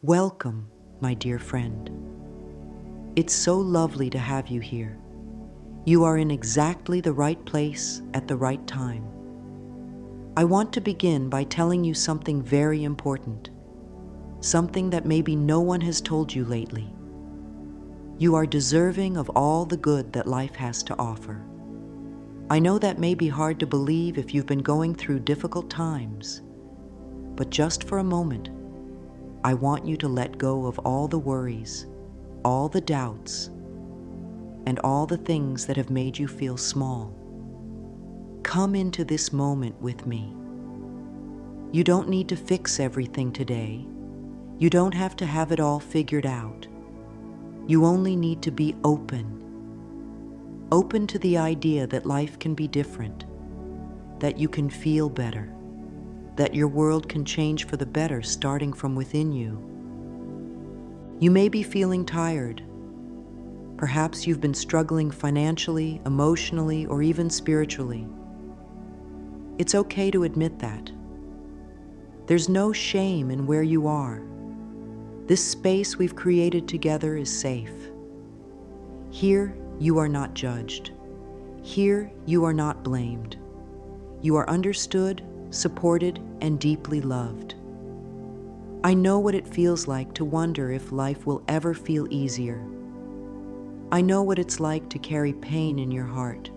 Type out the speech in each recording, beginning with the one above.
Welcome, my dear friend. It's so lovely to have you here. You are in exactly the right place at the right time. I want to begin by telling you something very important, something that maybe no one has told you lately. You are deserving of all the good that life has to offer. I know that may be hard to believe if you've been going through difficult times, but just for a moment, I want you to let go of all the worries, all the doubts, and all the things that have made you feel small. Come into this moment with me. You don't need to fix everything today. You don't have to have it all figured out. You only need to be open. Open to the idea that life can be different, that you can feel better, that your world can change for the better starting from within you. You may be feeling tired. Perhaps you've been struggling financially, emotionally, or even spiritually. It's okay to admit that. There's no shame in where you are. This space we've created together is safe. Here, you are not judged. Here, you are not blamed. You are understood, supported, and deeply loved. I know what it feels like to wonder if life will ever feel easier. I know what it's like to carry pain in your heart,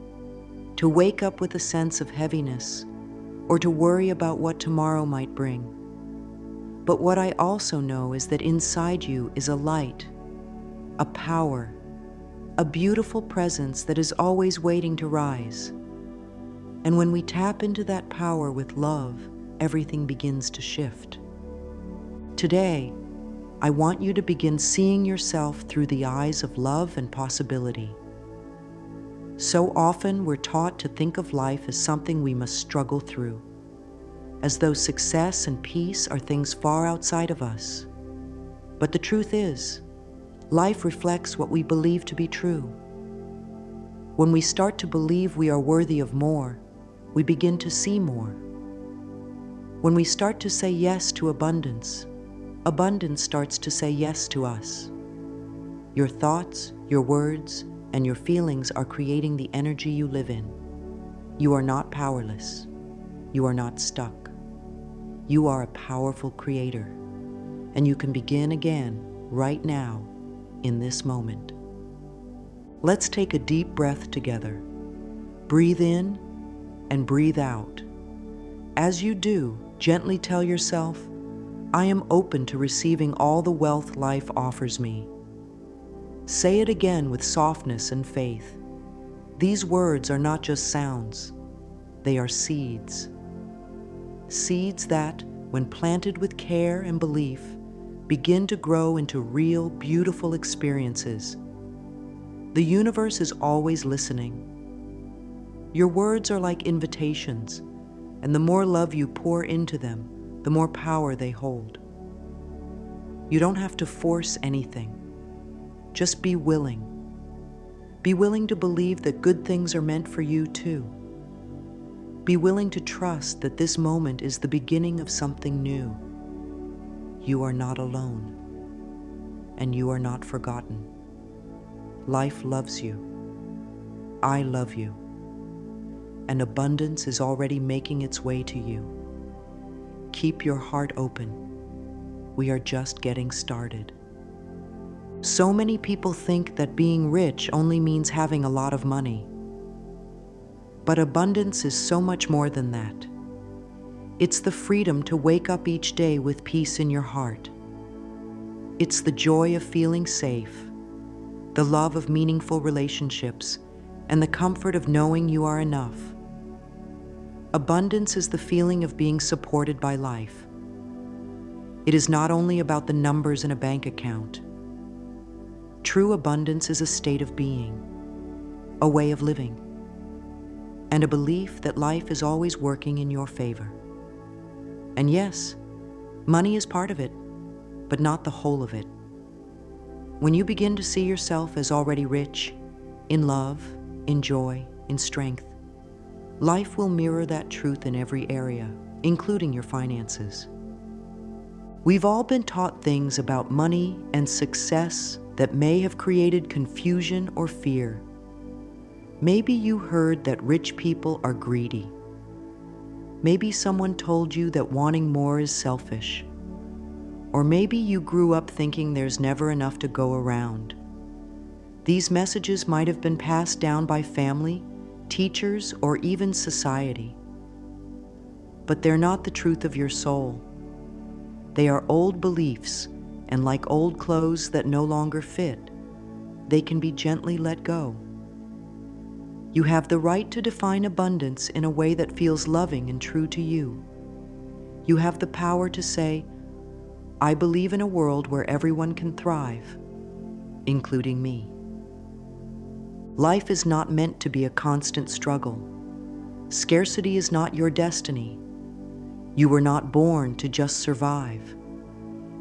to wake up with a sense of heaviness, or to worry about what tomorrow might bring. But what I also know is that inside you is a light, a power, a beautiful presence that is always waiting to rise. And when we tap into that power with love, everything begins to shift. Today, I want you to begin seeing yourself through the eyes of love and possibility. So often we're taught to think of life as something we must struggle through, as though success and peace are things far outside of us. But the truth is, life reflects what we believe to be true. When we start to believe we are worthy of more, we begin to see more. When we start to say yes to abundance, abundance starts to say yes to us. Your thoughts, your words, and your feelings are creating the energy you live in. You are not powerless. You are not stuck. You are a powerful creator, and you can begin again right now in this moment. Let's take a deep breath together. Breathe in and breathe out. As you do, gently tell yourself, I am open to receiving all the wealth life offers me. Say it again with softness and faith. These words are not just sounds, they are seeds. Seeds that, when planted with care and belief, begin to grow into real, beautiful experiences. The universe is always listening. Your words are like invitations, and the more love you pour into them, the more power they hold. You don't have to force anything. Just be willing. Be willing to believe that good things are meant for you too. Be willing to trust that this moment is the beginning of something new. You are not alone, and you are not forgotten. Life loves you. I love you. And abundance is already making its way to you. Keep your heart open. We are just getting started. So many people think that being rich only means having a lot of money. But abundance is so much more than that. It's the freedom to wake up each day with peace in your heart. It's the joy of feeling safe, the love of meaningful relationships, and the comfort of knowing you are enough. Abundance is the feeling of being supported by life. It is not only about the numbers in a bank account. True abundance is a state of being, a way of living, and a belief that life is always working in your favor. And yes, money is part of it, but not the whole of it. When you begin to see yourself as already rich, in love, in joy, in strength, life will mirror that truth in every area, including your finances. We've all been taught things about money and success that may have created confusion or fear. Maybe you heard that rich people are greedy. Maybe someone told you that wanting more is selfish. Or maybe you grew up thinking there's never enough to go around. These messages might have been passed down by family, teachers, or even society. But they're not the truth of your soul. They are old beliefs, and like old clothes that no longer fit, they can be gently let go. You have the right to define abundance in a way that feels loving and true to you. You have the power to say, I believe in a world where everyone can thrive, including me. Life is not meant to be a constant struggle. Scarcity is not your destiny. You were not born to just survive.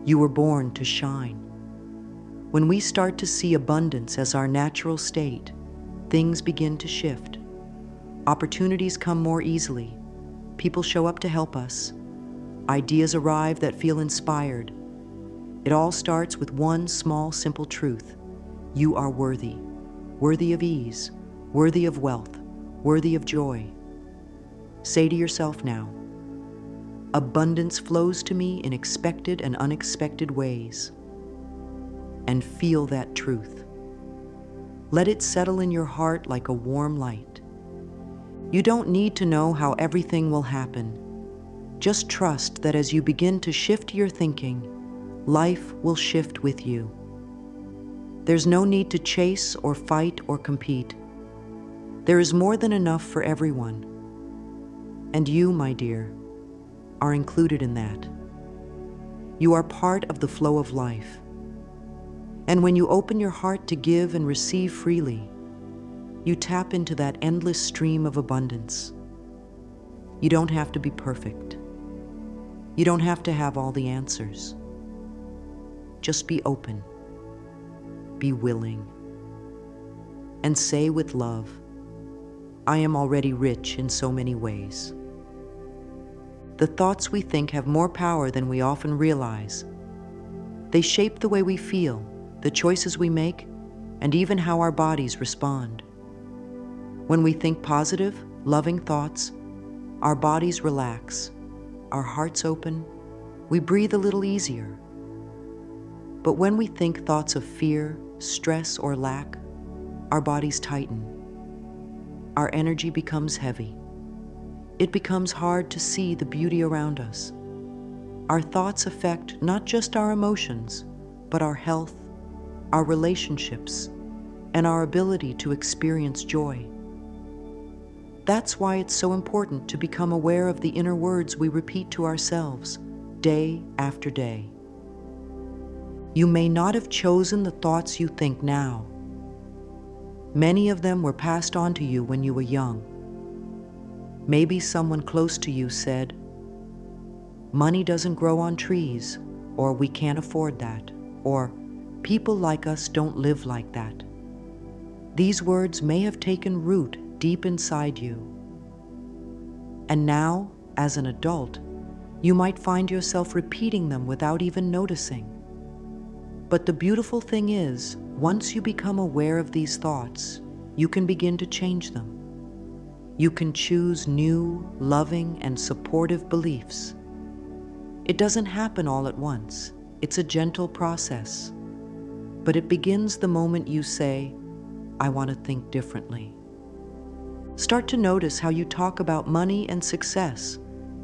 You were born to shine. When we start to see abundance as our natural state, things begin to shift. Opportunities come more easily. People show up to help us. Ideas arrive that feel inspired. It all starts with one small, simple truth. You are worthy. Worthy of ease, worthy of wealth, worthy of joy. Say to yourself now, abundance flows to me in expected and unexpected ways. And feel that truth. Let it settle in your heart like a warm light. You don't need to know how everything will happen. Just trust that as you begin to shift your thinking, life will shift with you. There's no need to chase or fight or compete. There is more than enough for everyone. And you, my dear, are included in that. You are part of the flow of life. And when you open your heart to give and receive freely, you tap into that endless stream of abundance. You don't have to be perfect. You don't have to have all the answers. Just be open. Be willing. And say with love, I am already rich in so many ways. The thoughts we think have more power than we often realize. They shape the way we feel, the choices we make, and even how our bodies respond. When we think positive, loving thoughts, our bodies relax, our hearts open, we breathe a little easier. But when we think thoughts of fear, stress, or lack, our bodies tighten. Our energy becomes heavy. It becomes hard to see the beauty around us. Our thoughts affect not just our emotions, but our health, our relationships, and our ability to experience joy. That's why it's so important to become aware of the inner words we repeat to ourselves, day after day. You may not have chosen the thoughts you think now. Many of them were passed on to you when you were young. Maybe someone close to you said, money doesn't grow on trees, or we can't afford that, or people like us don't live like that. These words may have taken root deep inside you. And now, as an adult, you might find yourself repeating them without even noticing. But the beautiful thing is, once you become aware of these thoughts, you can begin to change them. You can choose new, loving, and supportive beliefs. It doesn't happen all at once. It's a gentle process. But it begins the moment you say, I want to think differently. Start to notice how you talk about money and success,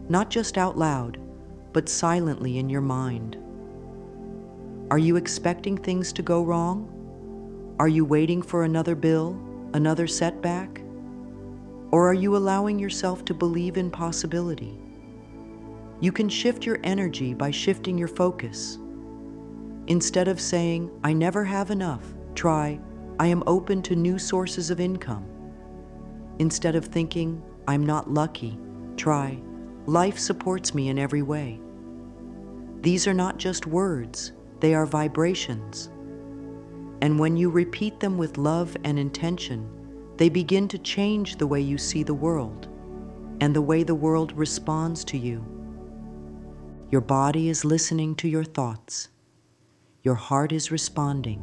not just out loud, but silently in your mind. Are you expecting things to go wrong? Are you waiting for another bill, another setback? Or are you allowing yourself to believe in possibility? You can shift your energy by shifting your focus. Instead of saying, I never have enough, try, I am open to new sources of income. Instead of thinking, I'm not lucky, try, life supports me in every way. These are not just words, they are vibrations. And when you repeat them with love and intention, they begin to change the way you see the world and the way the world responds to you. Your body is listening to your thoughts. Your heart is responding.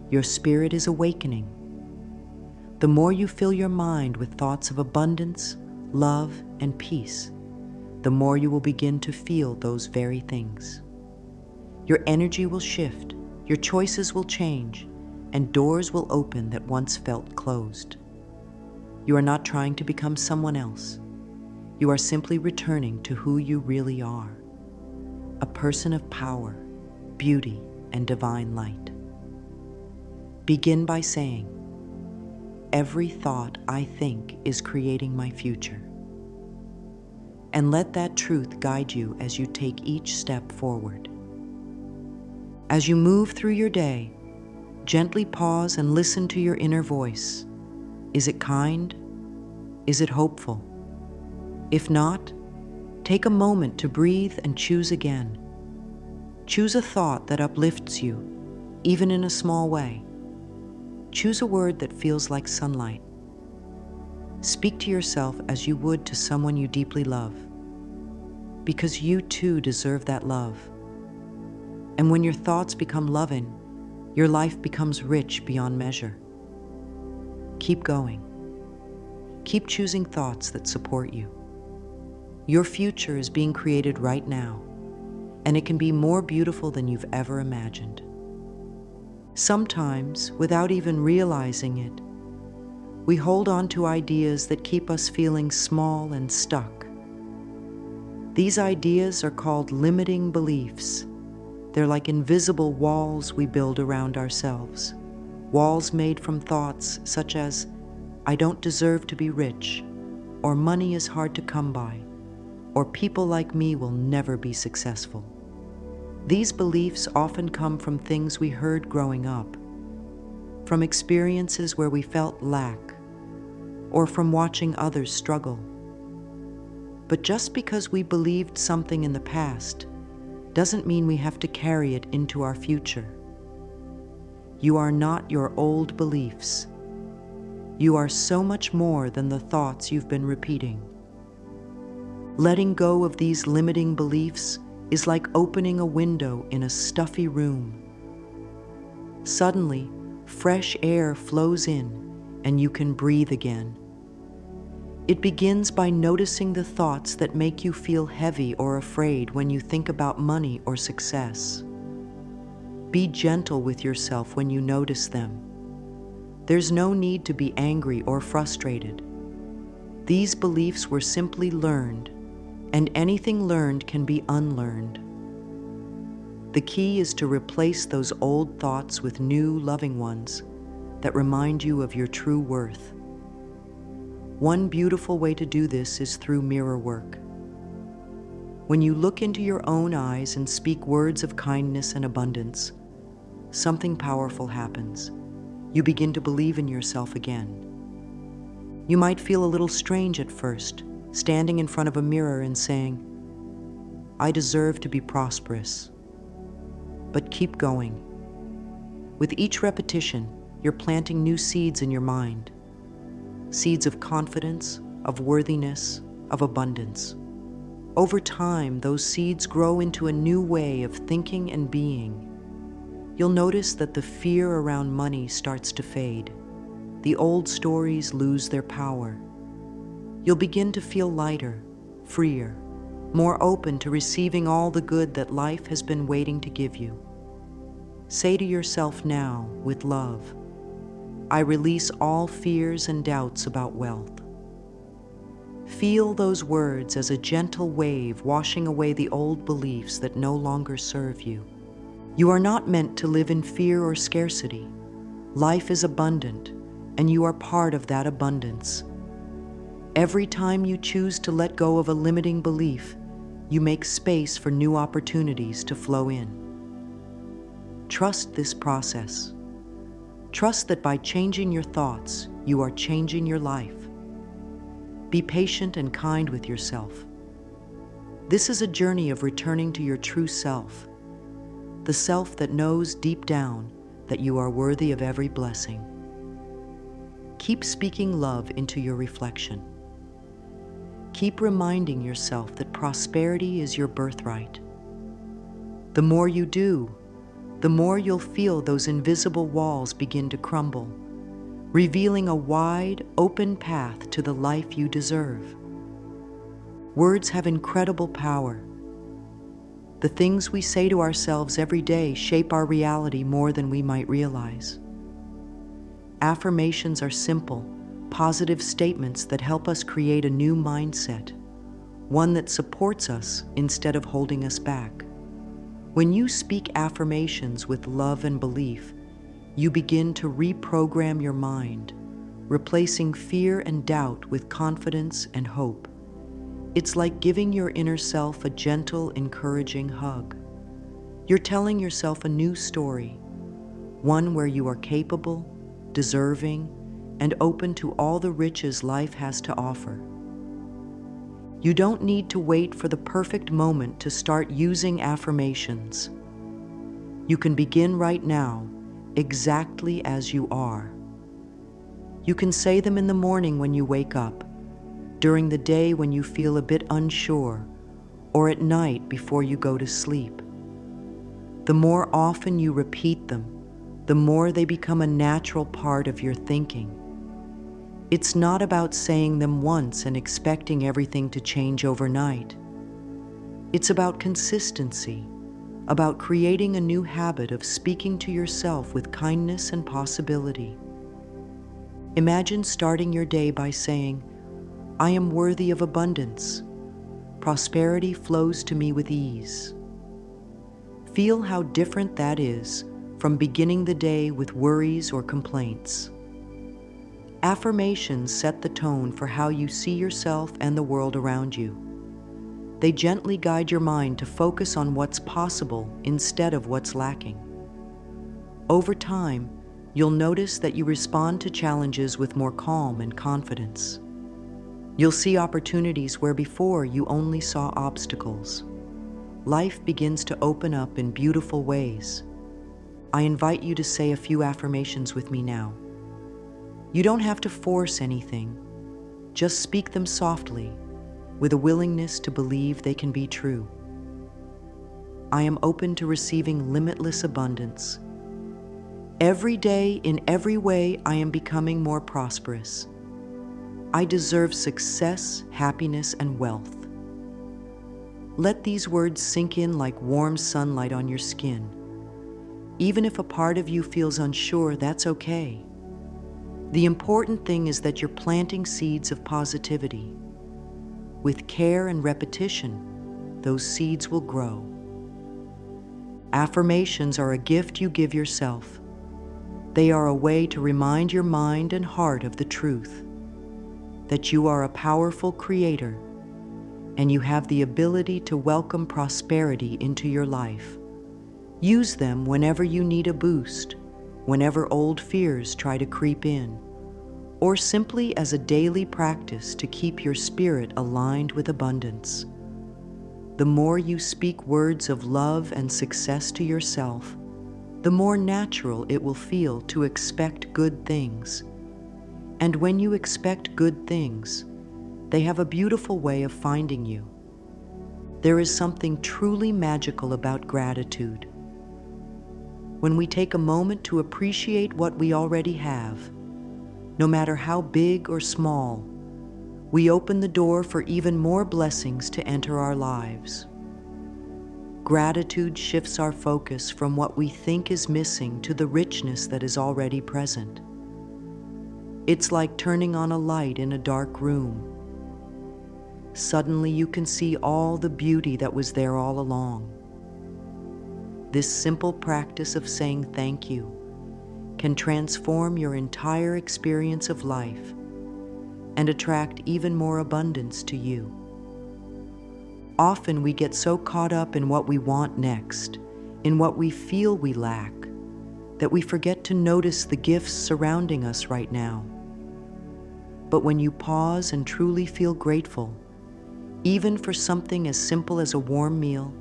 Your spirit is awakening. The more you fill your mind with thoughts of abundance, love, and peace, the more you will begin to feel those very things. Your energy will shift, your choices will change, and doors will open that once felt closed. You are not trying to become someone else. You are simply returning to who you really are, a person of power, beauty, and divine light. Begin by saying, "Every thought I think is creating my future." And let that truth guide you as you take each step forward. As you move through your day, gently pause and listen to your inner voice. Is it kind? Is it hopeful? If not, take a moment to breathe and choose again. Choose a thought that uplifts you, even in a small way. Choose a word that feels like sunlight. Speak to yourself as you would to someone you deeply love, because you too deserve that love. And when your thoughts become loving, your life becomes rich beyond measure. Keep going. Keep choosing thoughts that support you. Your future is being created right now, and it can be more beautiful than you've ever imagined. Sometimes, without even realizing it, we hold on to ideas that keep us feeling small and stuck. These ideas are called limiting beliefs. They're like invisible walls we build around ourselves, walls made from thoughts such as, "I don't deserve to be rich," or "money is hard to come by," or "people like me will never be successful." These beliefs often come from things we heard growing up, from experiences where we felt lack, or from watching others struggle. But just because we believed something in the past doesn't mean we have to carry it into our future. You are not your old beliefs. You are so much more than the thoughts you've been repeating. Letting go of these limiting beliefs is like opening a window in a stuffy room. Suddenly, fresh air flows in and you can breathe again. It begins by noticing the thoughts that make you feel heavy or afraid when you think about money or success. Be gentle with yourself when you notice them. There's no need to be angry or frustrated. These beliefs were simply learned, and anything learned can be unlearned. The key is to replace those old thoughts with new, loving ones that remind you of your true worth. One beautiful way to do this is through mirror work. When you look into your own eyes and speak words of kindness and abundance, something powerful happens. You begin to believe in yourself again. You might feel a little strange at first, standing in front of a mirror and saying, "I deserve to be prosperous." But keep going. With each repetition, you're planting new seeds in your mind. Seeds of confidence, of worthiness, of abundance. Over time, those seeds grow into a new way of thinking and being. You'll notice that the fear around money starts to fade. The old stories lose their power. You'll begin to feel lighter, freer, more open to receiving all the good that life has been waiting to give you. Say to yourself now, with love, "I release all fears and doubts about wealth." Feel those words as a gentle wave washing away the old beliefs that no longer serve you. You are not meant to live in fear or scarcity. Life is abundant, and you are part of that abundance. Every time you choose to let go of a limiting belief, you make space for new opportunities to flow in. Trust this process. Trust that by changing your thoughts, you are changing your life. Be patient and kind with yourself. This is a journey of returning to your true self, the self that knows deep down that you are worthy of every blessing. Keep speaking love into your reflection. keep reminding yourself that prosperity is your birthright. The more you do, the more you'll feel those invisible walls begin to crumble, revealing a wide, open path to the life you deserve. Words have incredible power. The things we say to ourselves every day shape our reality more than we might realize. Affirmations are simple, positive statements that help us create a new mindset, one that supports us instead of holding us back. When you speak affirmations with love and belief, you begin to reprogram your mind, replacing fear and doubt with confidence and hope. It's like giving your inner self a gentle, encouraging hug. You're telling yourself a new story, one where you are capable, deserving, and open to all the riches life has to offer. You don't need to wait for the perfect moment to start using affirmations. You can begin right now, exactly as you are. You can say them in the morning when you wake up, during the day when you feel a bit unsure, or at night before you go to sleep. The more often you repeat them, the more they become a natural part of your thinking. It's not about saying them once and expecting everything to change overnight. It's about consistency, about creating a new habit of speaking to yourself with kindness and possibility. Imagine starting your day by saying, "I am worthy of abundance. Prosperity flows to me with ease." Feel how different that is from beginning the day with worries or complaints. Affirmations set the tone for how you see yourself and the world around you. They gently guide your mind to focus on what's possible instead of what's lacking. Over time, you'll notice that you respond to challenges with more calm and confidence. You'll see opportunities where before you only saw obstacles. Life begins to open up in beautiful ways. I invite you to say a few affirmations with me now. You don't have to force anything. Just speak them softly, with a willingness to believe they can be true. I am open to receiving limitless abundance. Every day, in every way, I am becoming more prosperous. I deserve success, happiness, and wealth. Let these words sink in like warm sunlight on your skin. Even if a part of you feels unsure, that's okay. The important thing is that you're planting seeds of positivity. With care and repetition, those seeds will grow. Affirmations are a gift you give yourself. They are a way to remind your mind and heart of the truth, that you are a powerful creator and you have the ability to welcome prosperity into your life. Use them whenever you need a boost, whenever old fears try to creep in, or simply as a daily practice to keep your spirit aligned with abundance. The more you speak words of love and success to yourself, the more natural it will feel to expect good things. And when you expect good things, they have a beautiful way of finding you. There is something truly magical about gratitude. When we take a moment to appreciate what we already have, no matter how big or small, we open the door for even more blessings to enter our lives. Gratitude shifts our focus from what we think is missing to the richness that is already present. It's like turning on a light in a dark room. Suddenly you can see all the beauty that was there all along. This simple practice of saying thank you can transform your entire experience of life and attract even more abundance to you. Often we get so caught up in what we want next, in what we feel we lack, that we forget to notice the gifts surrounding us right now. But when you pause and truly feel grateful, even for something as simple as a warm meal,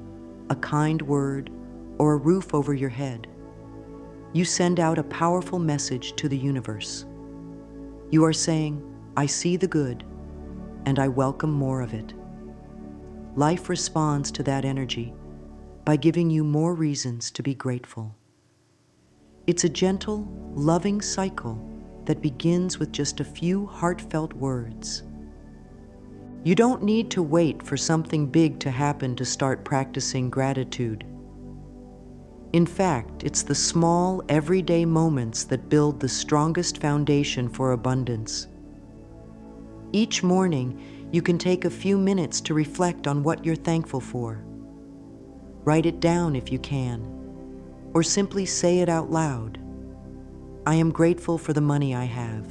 a kind word, or a roof over your head, you send out a powerful message to the universe. You are saying, "I see the good, and I welcome more of it. Life responds to that energy by giving you more reasons to be grateful. It's a gentle, loving cycle that begins with just a few heartfelt words. You don't need to wait for something big to happen to start practicing gratitude. In fact, it's the small, everyday moments that build the strongest foundation for abundance. Each morning, you can take a few minutes to reflect on what you're thankful for. Write it down if you can, or simply say it out loud. I am grateful for the money I have.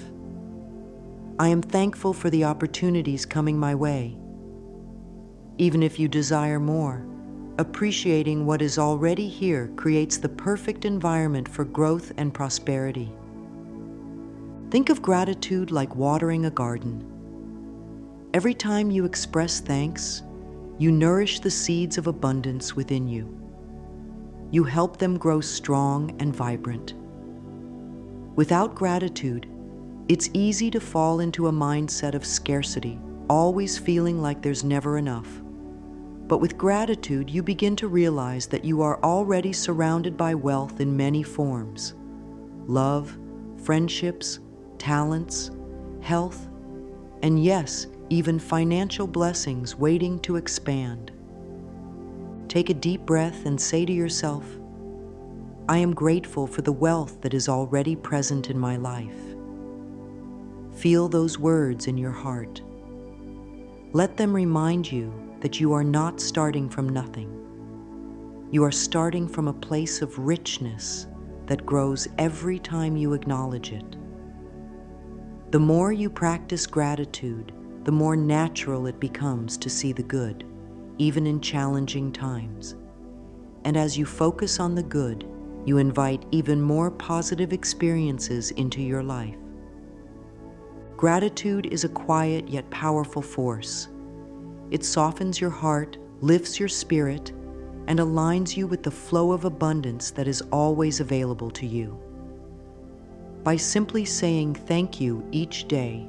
I am thankful for the opportunities coming my way. Even if you desire more, appreciating what is already here creates the perfect environment for growth and prosperity. Think of gratitude like watering a garden. Every time you express thanks, you nourish the seeds of abundance within you. You help them grow strong and vibrant. Without gratitude, it's easy to fall into a mindset of scarcity, always feeling like there's never enough. But with gratitude, you begin to realize that you are already surrounded by wealth in many forms: love, friendships, talents, health, and yes, even financial blessings waiting to expand. Take a deep breath and say to yourself, I am grateful for the wealth that is already present in my life. Feel those words in your heart. Let them remind you that you are not starting from nothing. You are starting from a place of richness that grows every time you acknowledge it. The more you practice gratitude, the more natural it becomes to see the good, even in challenging times. And as you focus on the good, you invite even more positive experiences into your life. Gratitude is a quiet yet powerful force. It softens your heart, lifts your spirit, and aligns you with the flow of abundance that is always available to you. By simply saying thank you each day,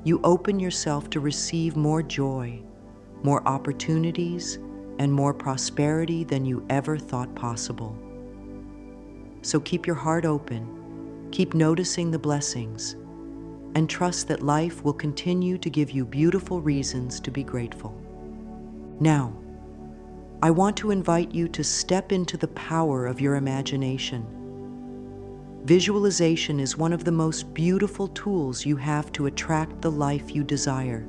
you open yourself to receive more joy, more opportunities, and more prosperity than you ever thought possible. So keep your heart open, keep noticing the blessings, and trust that life will continue to give you beautiful reasons to be grateful. Now, I want to invite you to step into the power of your imagination. Visualization is one of the most beautiful tools you have to attract the life you desire.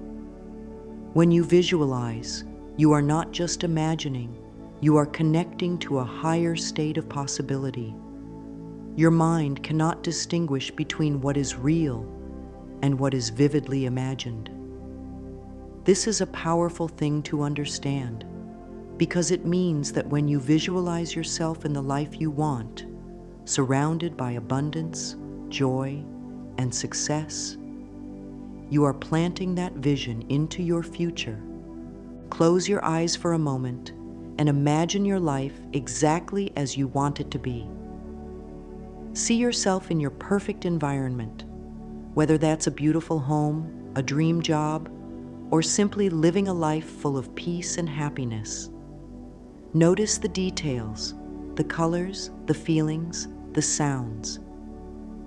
When you visualize, you are not just imagining, you are connecting to a higher state of possibility. Your mind cannot distinguish between what is real and what is vividly imagined. This is a powerful thing to understand, because it means that when you visualize yourself in the life you want, surrounded by abundance, joy, and success, you are planting that vision into your future. Close your eyes for a moment and imagine your life exactly as you want it to be. See yourself in your perfect environment, whether that's a beautiful home, a dream job, or simply living a life full of peace and happiness. Notice the details, the colors, the feelings, the sounds.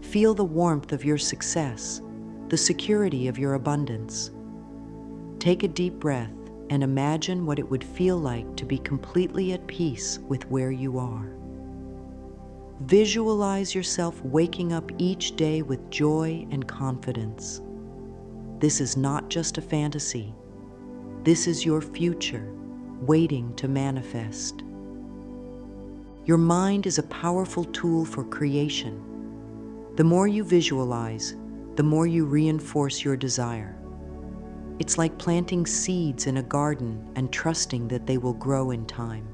Feel the warmth of your success, the security of your abundance. Take a deep breath and imagine what it would feel like to be completely at peace with where you are. Visualize yourself waking up each day with joy and confidence. This is not just a fantasy. This is your future, waiting to manifest. Your mind is a powerful tool for creation. The more you visualize, the more you reinforce your desire. It's like planting seeds in a garden and trusting that they will grow in time.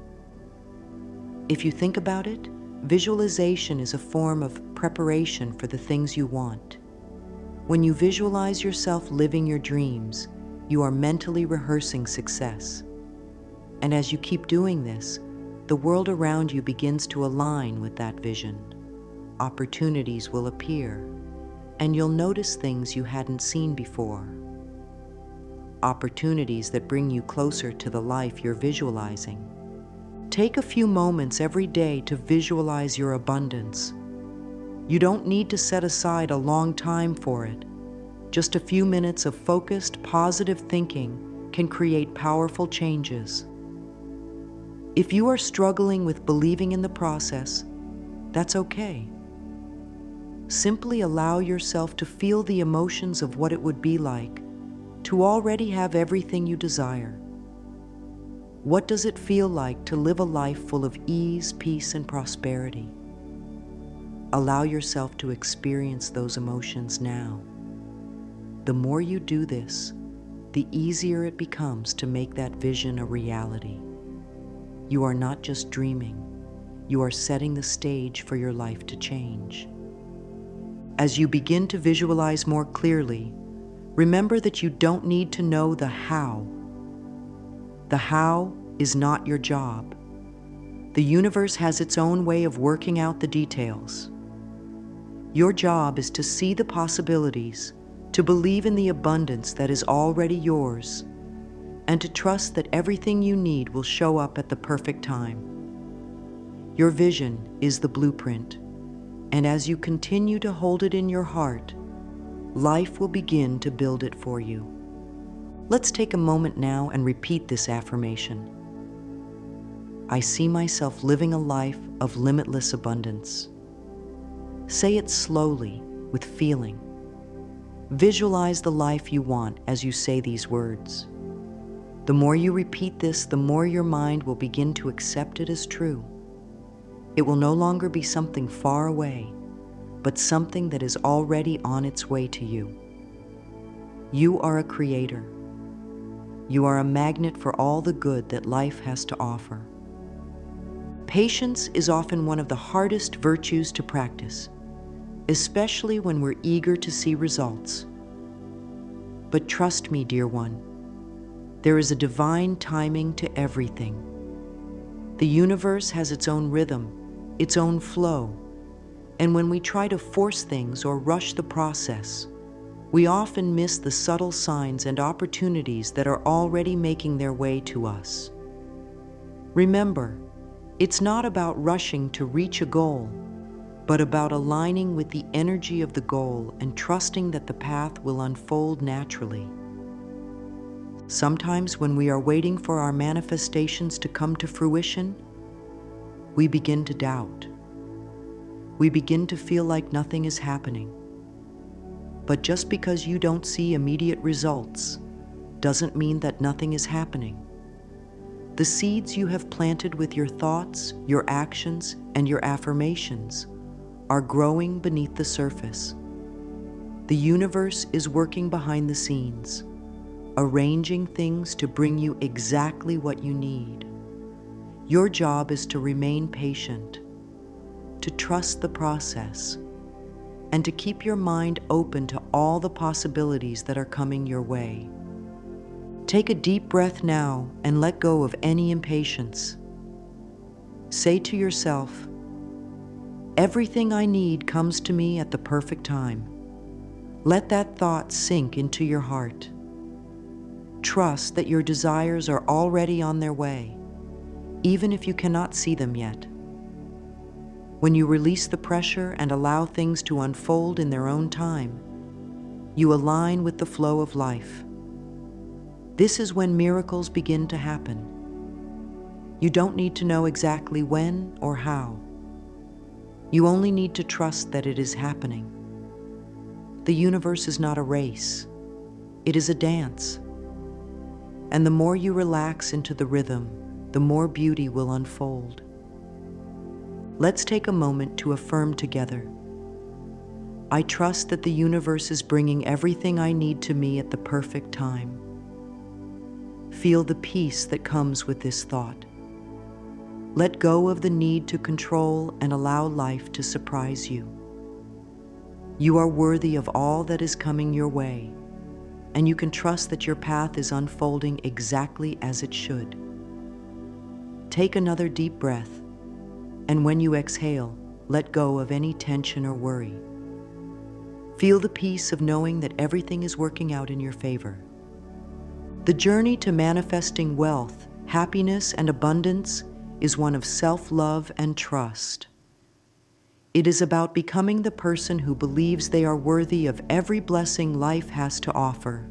If you think about it, visualization is a form of preparation for the things you want. When you visualize yourself living your dreams, you are mentally rehearsing success. And as you keep doing this, the world around you begins to align with that vision. Opportunities will appear, and you'll notice things you hadn't seen before. opportunities that bring you closer to the life you're visualizing. Take a few moments every day to visualize your abundance. You don't need to set aside a long time for it. Just a few minutes of focused, positive thinking can create powerful changes. If you are struggling with believing in the process, that's okay. Simply allow yourself to feel the emotions of what it would be like to already have everything you desire. What does it feel like to live a life full of ease, peace, and prosperity? Allow yourself to experience those emotions now. The more you do this, the easier it becomes to make that vision a reality. You are not just dreaming, you are setting the stage for your life to change. As you begin to visualize more clearly, remember that you don't need to know the how. The how is not your job. The universe has its own way of working out the details. Your job is to see the possibilities, to believe in the abundance that is already yours, and to trust that everything you need will show up at the perfect time. Your vision is the blueprint, and as you continue to hold it in your heart, life will begin to build it for you. Let's take a moment now and repeat this affirmation. I see myself living a life of limitless abundance. Say it slowly, with feeling. Visualize the life you want as you say these words. The more you repeat this, the more your mind will begin to accept it as true. It will no longer be something far away, but something that is already on its way to you. You are a creator. You are a magnet for all the good that life has to offer. Patience is often one of the hardest virtues to practice, especially when we're eager to see results. But trust me, dear one, there is a divine timing to everything. The universe has its own rhythm, its own flow, and when we try to force things or rush the process, we often miss the subtle signs and opportunities that are already making their way to us. Remember, it's not about rushing to reach a goal, but about aligning with the energy of the goal and trusting that the path will unfold naturally. Sometimes when we are waiting for our manifestations to come to fruition, we begin to doubt. We begin to feel like nothing is happening. But just because you don't see immediate results doesn't mean that nothing is happening. The seeds you have planted with your thoughts, your actions, and your affirmations are growing beneath the surface. The universe is working behind the scenes, arranging things to bring you exactly what you need. Your job is to remain patient, to trust the process, and to keep your mind open to all the possibilities that are coming your way. Take a deep breath now and let go of any impatience. Say to yourself, everything I need comes to me at the perfect time. Let that thought sink into your heart. Trust that your desires are already on their way, even if you cannot see them yet. When you release the pressure and allow things to unfold in their own time, you align with the flow of life. This is when miracles begin to happen. You don't need to know exactly when or how. You only need to trust that it is happening. The universe is not a race. It is a dance. And the more you relax into the rhythm, the more beauty will unfold. Let's take a moment to affirm together. I trust that the universe is bringing everything I need to me at the perfect time. Feel the peace that comes with this thought. Let go of the need to control and allow life to surprise you. You are worthy of all that is coming your way, and you can trust that your path is unfolding exactly as it should. Take another deep breath, and when you exhale, let go of any tension or worry. Feel the peace of knowing that everything is working out in your favor. The journey to manifesting wealth, happiness, and abundance is one of self-love and trust. It is about becoming the person who believes they are worthy of every blessing life has to offer.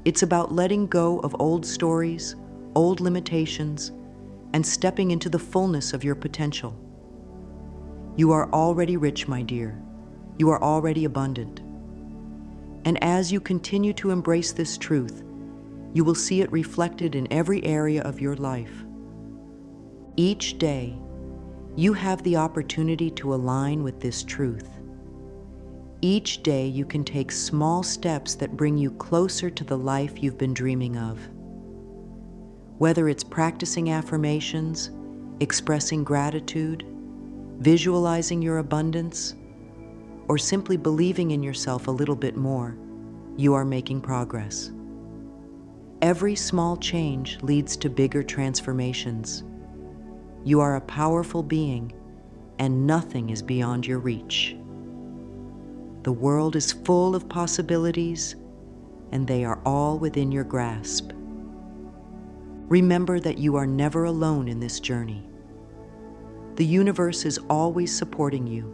It's about letting go of old stories, old limitations, and stepping into the fullness of your potential. You are already rich, my dear. You are already abundant. And as you continue to embrace this truth, you will see it reflected in every area of your life. Each day, you have the opportunity to align with this truth. Each day, you can take small steps that bring you closer to the life you've been dreaming of. Whether it's practicing affirmations, expressing gratitude, visualizing your abundance, or simply believing in yourself a little bit more, you are making progress. Every small change leads to bigger transformations. You are a powerful being, and nothing is beyond your reach. The world is full of possibilities, and they are all within your grasp. Remember that you are never alone in this journey. The universe is always supporting you,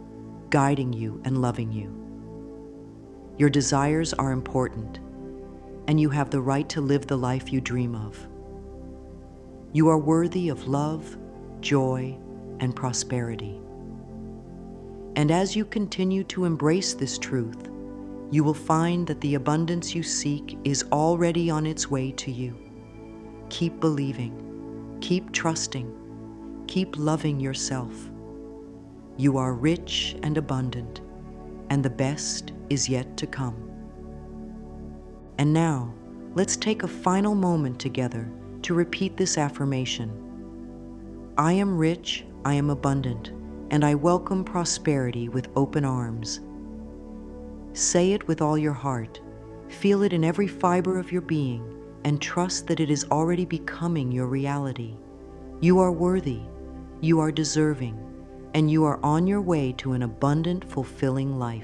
guiding you, and loving you. Your desires are important, and you have the right to live the life you dream of. You are worthy of love, joy, and prosperity. And as you continue to embrace this truth, you will find that the abundance you seek is already on its way to you. Keep believing, keep trusting, keep loving yourself. You are rich and abundant, and the best is yet to come. And now, let's take a final moment together to repeat this affirmation. I am rich, I am abundant, and I welcome prosperity with open arms. Say it with all your heart, feel it in every fiber of your being, and trust that it is already becoming your reality. You are worthy, you are deserving, and you are on your way to an abundant, fulfilling life.